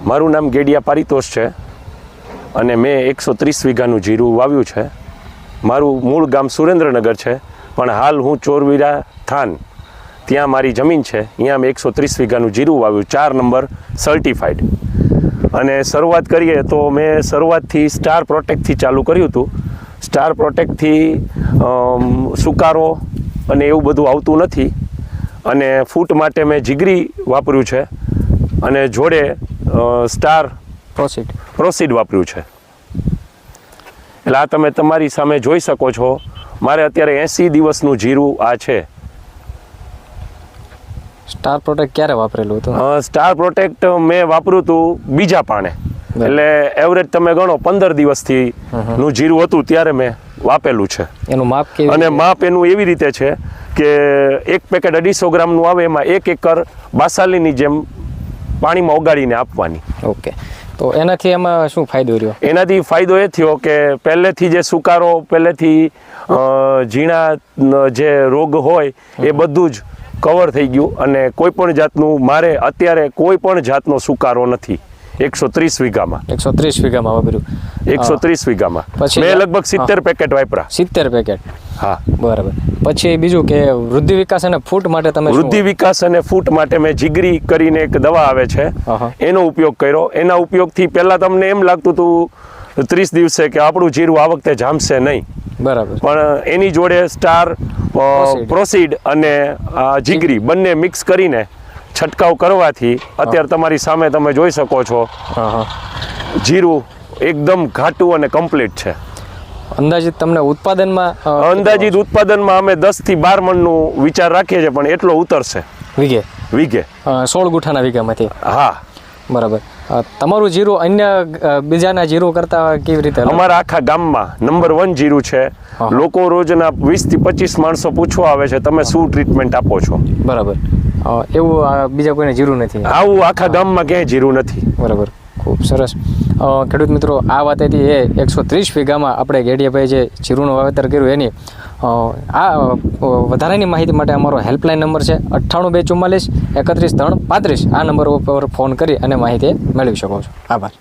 મારું નામ ગેડિયા પારિતોષ છે અને મેં 130 વીઘાનું જીરું વાવ્યું છે. મારું મૂળ ગામ સુરેન્દ્રનગર છે, પણ હાલ હું ચોરવીરા થાન ત્યાં મારી જમીન છે. અહીંયા મેં 130 વીઘાનું જીરું વાવ્યું, 4 નંબર સર્ટિફાઈડ. અને શરૂઆત કરીએ તો મેં શરૂઆતથી સ્ટાર પ્રોટેક્ટથી ચાલુ કર્યું હતું. સ્ટાર પ્રોટેક્ટથી સુકારો અને એવું બધું આવતું નથી. અને ફૂટ માટે મેં જીગરી વાપર્યું છે અને જોડે સ્ટાર પ્રોસીડ વાપર્યું છે. એટલે આ તમે તમારી સામે જોઈ શકો છો. મારે અત્યારે 80 દિવસનું જીરું આ છે. સ્ટાર પ્રોટેક્ટ ક્યારે વાપરેલું હતું? સ્ટાર પ્રોટેક્ટ મેં વાપર્યું હતું બીજા પાણે, એટલે એવરેજ તમે ગણો 15 દિવસથી નું જીરું હતું ત્યારે મેં વાપેલું છે. એનું માપ કેવું? અને માપ એનું એવી રીતે છે કે એક પેકેટ 250 ગ્રામનું આવે, એમાં 1 એકર બાસાલીની જેમ પાણીમાં ઓગાળીને આપવાની. ઓકે, તો એનાથી એમાં શું ફાયદો રહ્યો? એનાથી ફાયદો એ થયો કે પહેલેથી જે સુકારો, પહેલેથી ઝીણા જે રોગ હોય એ બધું જ કવર થઈ ગયું અને કોઈ પણ જાતનું મારે અત્યારે કોઈ પણ જાતનો સુકારો નથી. 130 વીઘામાં 130 વીઘામાં વાપર્યું. 130 વીઘામાં મેં લગભગ 70 પેકેટ વાપરા. 70 પેકેટ? હા, બરાબર. પછી બીજું કે વૃદ્ધિ વિકાસ અને ફૂટ માટે તમે વૃદ્ધિ વિકાસ અને ફૂટ માટે મેં જીગરી કરીને એક દવા આવે છે, એનો ઉપયોગ કર્યો. એના ઉપયોગથી પહેલા તમને એમ લાગતું હતું 30 દિવસે કે આપણું જીરું આ વખતે જામશે નહીં. બરાબર. પણ એની જોડે સ્ટાર પ્રોસીડ અને જીગરી બંને મિક્સ કરીને છંટકાવ કરવાથી અત્યારે તમારી સામે તમે જોઈ શકો છો જીરું એકદમ ઘાટું અને કમ્પ્લીટ છે. અંદાજિત તમને ઉત્પાદનમાં? અંદાજિત ઉત્પાદનમાં અમે 10 થી 12 મણનું વિચાર રાખીએ છીએ, પણ એટલો ઉતરશે વીઘે 16 ગુઠાના વીઘામાંથી? હા, બરાબર. તમારું જીરું અન્ય બીજાના જીરું કરતા કેવી રીતે? અમારા આખા ગામમાં નંબર 1 જીરું છે. લોકો રોજના 20 થી 25 માણસો પૂછવા આવે છે તમે શું ટ્રીટમેન્ટ આપો છો. બરાબર. એવું બીજા કોઈને જીરું નથી? આવું આખા ગામમાં ક્યાંય જીરું નથી. બરાબર, ખૂબ સરસ. ખેડૂત મિત્રો, આ વાત હતી એ 130 વીઘામાં આપણે ગેડિયાભાઈ જે જીરુંનું વાવેતર કર્યું એની. આ વધારાની માહિતી માટે અમારો હેલ્પલાઇન નંબર છે 98 244 31 3 35. આ નંબર ઉપર ફોન કરી અને માહિતી મેળવી શકો છો. આભાર.